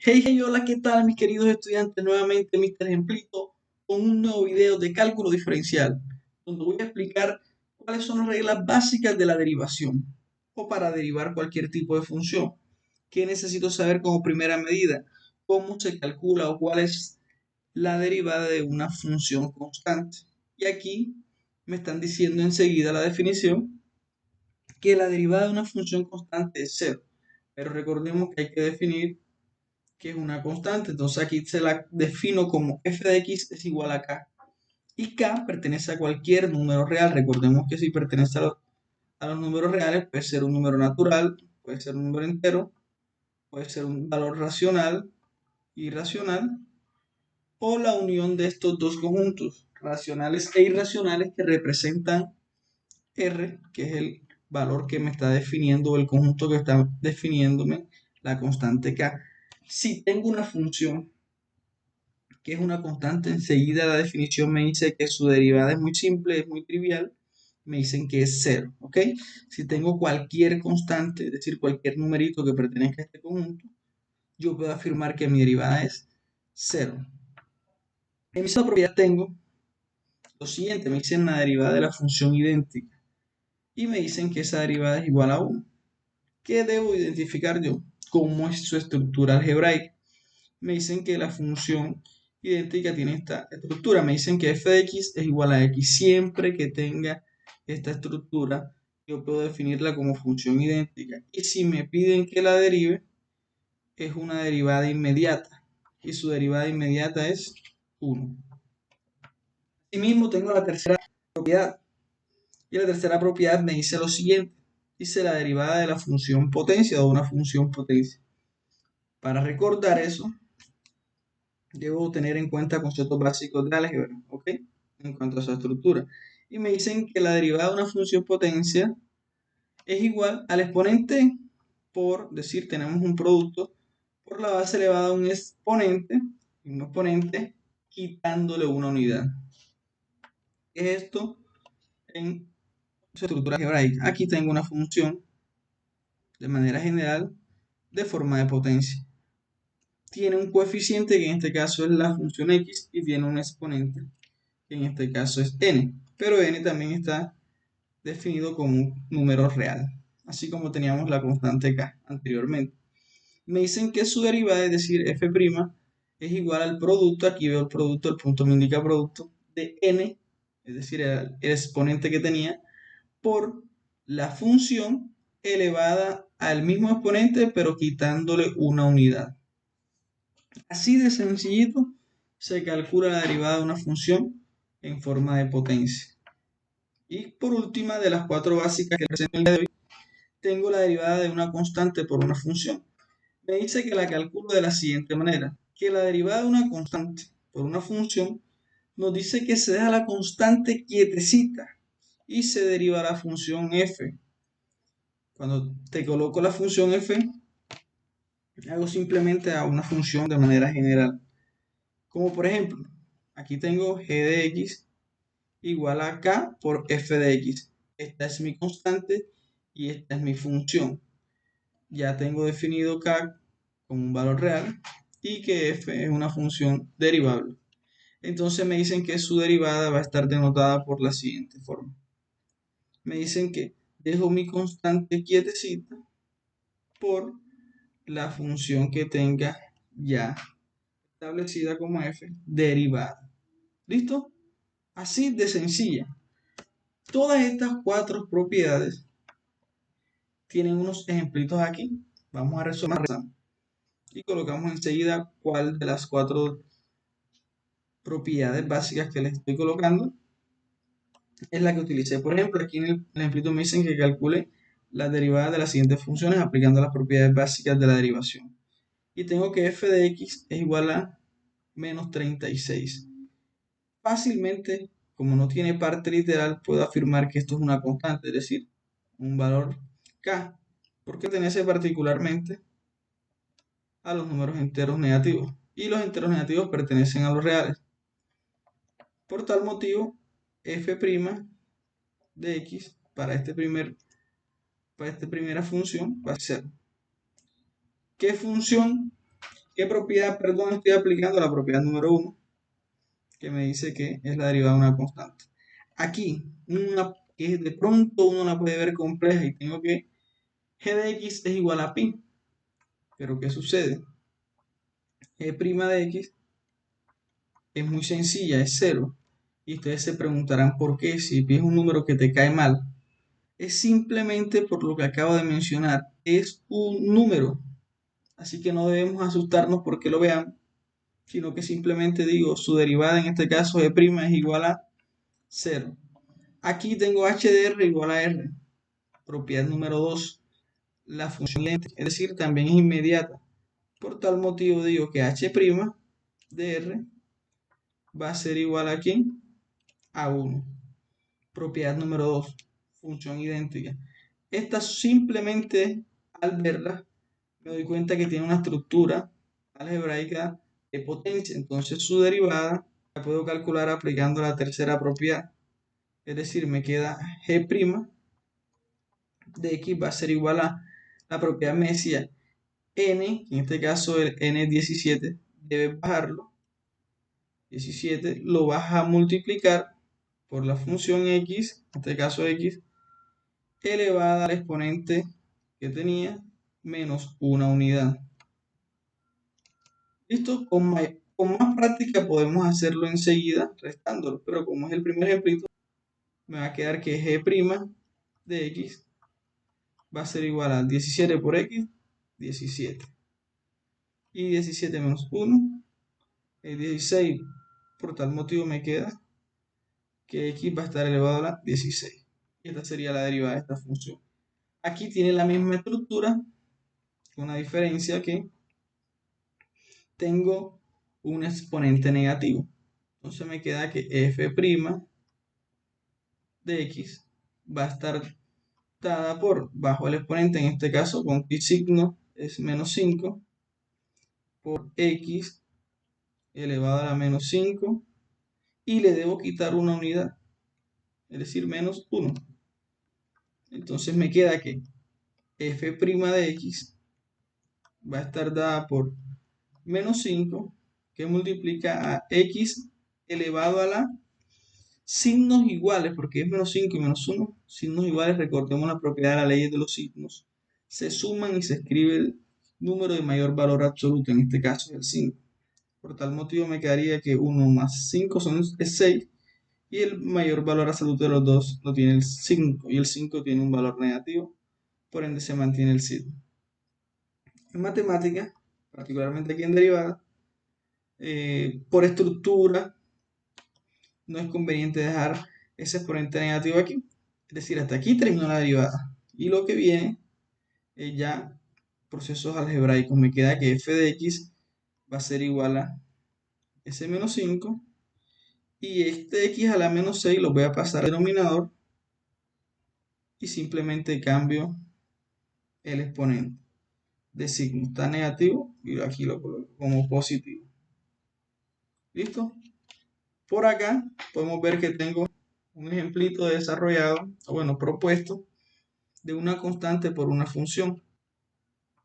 Hey, hey, hola, ¿qué tal mis queridos estudiantes? Nuevamente Mr. Ejemplito con un nuevo video de cálculo diferencial, donde voy a explicar cuáles son las reglas básicas de la derivación o para derivar cualquier tipo de función. ¿Qué necesito saber como primera medida? ¿Cómo se calcula o cuál es la derivada de una función constante? Y aquí me están diciendo enseguida la definición que la derivada de una función constante es cero. Pero recordemos que hay que definir que es una constante. Entonces aquí se la defino como f de x es igual a k. Y k pertenece a cualquier número real. Recordemos que si pertenece a los números reales, puede ser un número natural, puede ser un número entero, puede ser un valor racional, irracional, o la unión de estos dos conjuntos, racionales e irracionales, que representan R, que es el valor que me está definiendo, el conjunto que está definiéndome la constante k. Si tengo una función que es una constante, enseguida la definición me dice que su derivada es muy simple, es muy trivial, me dicen que es cero, ¿ok? Si tengo cualquier constante, es decir, cualquier numerito que pertenezca a este conjunto, yo puedo afirmar que mi derivada es cero. En mi segunda propiedad tengo lo siguiente, me dicen la derivada de la función idéntica y me dicen que esa derivada es igual a 1. ¿Qué debo identificar yo? ¿Cómo es su estructura algebraica? Me dicen que la función idéntica tiene esta estructura. Me dicen que f de x es igual a x. Siempre que tenga esta estructura, yo puedo definirla como función idéntica. Y si me piden que la derive, es una derivada inmediata. Y su derivada inmediata es 1. Asimismo, tengo la tercera propiedad. Y la tercera propiedad me dice lo siguiente. Dice la derivada de la función potencia o de una función potencia. Para recordar eso, debo tener en cuenta conceptos básicos de álgebra, ¿ok? En cuanto a su estructura. Y me dicen que la derivada de una función potencia es igual al exponente por, decir, tenemos un producto por la base elevada a un exponente quitándole una unidad. ¿Qué es esto en su estructura algebraica? Aquí tengo una función de manera general de forma de potencia. Tiene un coeficiente que en este caso es la función x y tiene un exponente que en este caso es n, pero n también está definido como un número real, así como teníamos la constante k anteriormente. Me dicen que su derivada, es decir, f' es igual al producto, aquí veo el producto, el punto me indica producto, de n, es decir, el exponente que tenía, por la función elevada al mismo exponente, pero quitándole una unidad. Así de sencillito se calcula la derivada de una función en forma de potencia. Y por última, de las cuatro básicas que presento el día de hoy, tengo la derivada de una constante por una función. Me dice que la calculo de la siguiente manera, que la derivada de una constante por una función nos dice que se deja la constante quietecita y se deriva la función f. Cuando te coloco la función f, hago simplemente a una función de manera general. Como por ejemplo, aquí tengo g de x igual a k por f de x. Esta es mi constante y esta es mi función. Ya tengo definido k como un valor real y que f es una función derivable. Entonces me dicen que su derivada va a estar denotada por la siguiente forma. Me dicen que dejo mi constante quietecita por la función que tenga ya establecida como f derivada. ¿Listo? Así de sencilla. Todas estas cuatro propiedades tienen unos ejemplitos aquí. Vamos a resumir y colocamos enseguida cuál de las cuatro propiedades básicas que les estoy colocando es la que utilicé. Por ejemplo, aquí en el ejemplito me dicen que calcule las derivadas de las siguientes funciones aplicando las propiedades básicas de la derivación. Y tengo que f de x es igual a menos 36. Fácilmente, como no tiene parte literal, puedo afirmar que esto es una constante, es decir, un valor k, porque pertenece particularmente a los números enteros negativos. Y los enteros negativos pertenecen a los reales. Por tal motivo, f' de x para esta primera función va a ser ¿qué función ¿Qué propiedad, perdón, estoy aplicando? La propiedad número 1, que me dice que es la derivada de una constante. Aquí, una que de pronto uno la puede ver compleja y tengo que g de x es igual a pi. Pero ¿qué sucede? G' de x es muy sencilla, es 0. Y ustedes se preguntarán por qué, si pi es un número que te cae mal. Es simplemente por lo que acabo de mencionar, es un número. Así que no debemos asustarnos porque lo vean, sino que simplemente digo, su derivada en este caso G' es igual a 0. Aquí tengo h de r igual a r. Propiedad número 2, la función idéntica, es decir, también es inmediata. Por tal motivo digo que h' de r va a ser igual a ¿quién? A 1. Propiedad número 2, función idéntica. Esta simplemente al verla me doy cuenta que tiene una estructura algebraica de potencia. Entonces su derivada la puedo calcular aplicando la tercera propiedad. Es decir, me queda g' de x va a ser igual a la propiedad me decía n, en este caso el n es 17, debes bajarlo. 17 lo vas a multiplicar por la función x, en este caso x, elevada al exponente que tenía menos una unidad. ¿Listo? Con más práctica podemos hacerlo enseguida restándolo, pero como es el primer ejemplito, me va a quedar que g' de x va a ser igual a 17 por x, 17. Y 17 menos 1 es 16. Por tal motivo me queda que x va a estar elevado a la 16. Y esta sería la derivada de esta función. Aquí tiene la misma estructura, con la diferencia que tengo un exponente negativo. Entonces me queda que f' de x va a estar dada por, bajo el exponente, en este caso con signo es menos 5, por x elevado a la menos 5, y le debo quitar una unidad, es decir, menos 1. Entonces me queda que f' de x va a estar dada por menos 5, que multiplica a x elevado a la signos iguales, porque es menos 5 y menos 1, signos iguales, recordemos la propiedad de la ley de los signos, se suman y se escribe el número de mayor valor absoluto, en este caso es el 5. Por tal motivo me quedaría que 1 más 5 es 6, y el mayor valor absoluto de los dos lo tiene el 5, y el 5 tiene un valor negativo, por ende se mantiene el signo. En matemáticas, particularmente aquí en derivada, por estructura, no es conveniente dejar ese exponente negativo aquí. Es decir, hasta aquí terminó la derivada. Y lo que viene es ya procesos algebraicos. Me queda que f de x va a ser igual a s menos 5. Y este x a la menos 6 lo voy a pasar al denominador. Y simplemente cambio el exponente de signo. Está negativo y aquí lo coloco como positivo. ¿Listo? Por acá podemos ver que tengo un ejemplito desarrollado, o bueno, propuesto, de una constante por una función.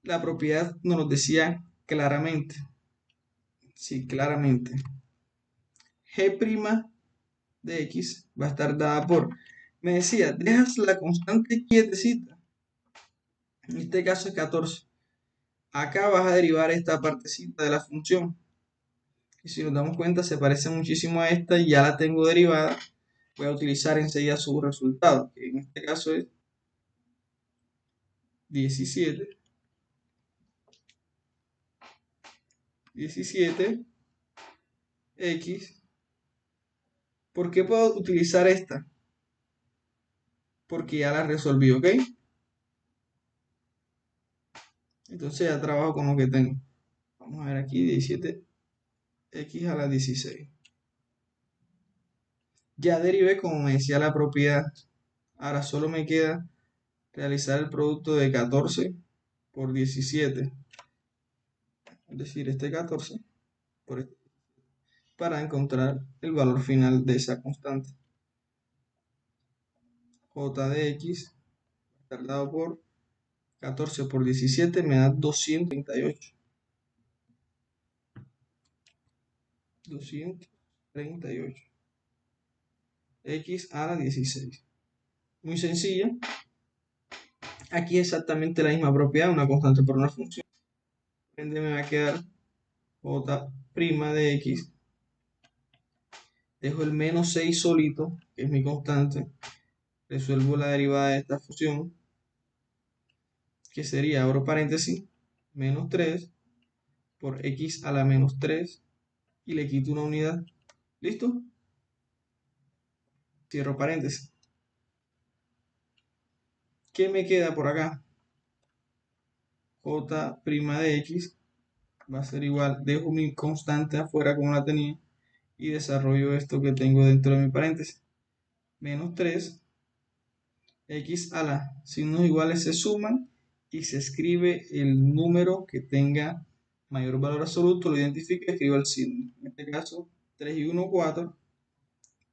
La propiedad nos lo decía claramente. Sí, claramente. G' de x va a estar dada por, me decía, dejas la constante quietecita. En este caso es 14. Acá vas a derivar esta partecita de la función. Y si nos damos cuenta, se parece muchísimo a esta y ya la tengo derivada. Voy a utilizar enseguida su resultado, que en este caso es 17. 17 x. ¿Por qué puedo utilizar esta? Porque ya la resolví, ¿ok? Entonces ya trabajo con lo que tengo. Vamos a ver aquí, 17x a la 16. Ya derivé como me decía la propiedad. Ahora solo me queda realizar el producto de 14 por 17. Es decir, este 14 por este, para encontrar el valor final de esa constante. J de x dado por 14 por 17 me da 238. 238. X a la 16. Muy sencilla. Aquí exactamente la misma propiedad, una constante por una función. Por ende me va a quedar j' de x. Dejo el menos 6 solito, que es mi constante. Resuelvo la derivada de esta función, que sería, abro paréntesis, menos 3 por x a la menos 3 y le quito una unidad. ¿Listo? Cierro paréntesis. ¿Qué me queda por acá? J' de x va a ser igual, dejo mi constante afuera como la tenía y desarrollo esto que tengo dentro de mi paréntesis. Menos 3, x a la signos iguales se suman y se escribe el número que tenga mayor valor absoluto, lo identifica y escribo el signo. En este caso, 3 y 1, 4,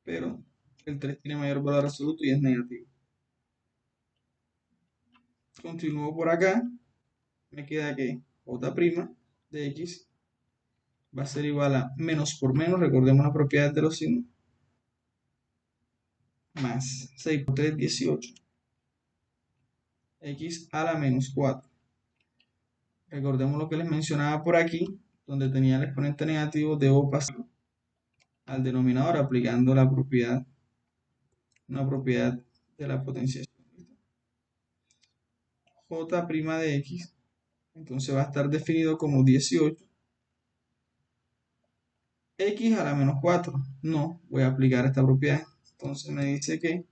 pero el 3 tiene mayor valor absoluto y es negativo. Continúo por acá, me queda que j' de x va a ser igual a menos por menos, recordemos la propiedad de los signos, más 6 por 3, 18, x a la menos 4. Recordemos lo que les mencionaba por aquí, donde tenía el exponente negativo, debo pasar al denominador aplicando la propiedad, una propiedad de la potenciación. J' de x, entonces va a estar definido como 18, x a la menos 4. No, voy a aplicar esta propiedad. Entonces me dice que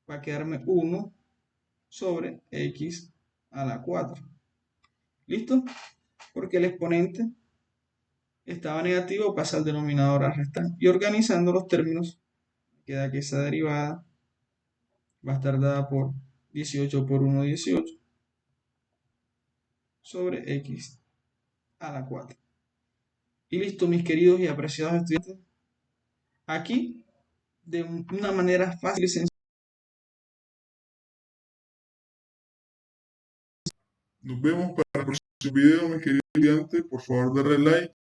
va a quedarme 1 sobre x a la 4. ¿Listo? Porque el exponente estaba negativo, pasa al denominador a restar. Y organizando los términos, queda que esa derivada va a estar dada por 18 por 1, 18 sobre x a la 4. Y listo, mis queridos y apreciados estudiantes. Aquí, de una manera fácil y sencilla. Nos vemos para el próximo video, mis queridos estudiantes. Por favor, darle like.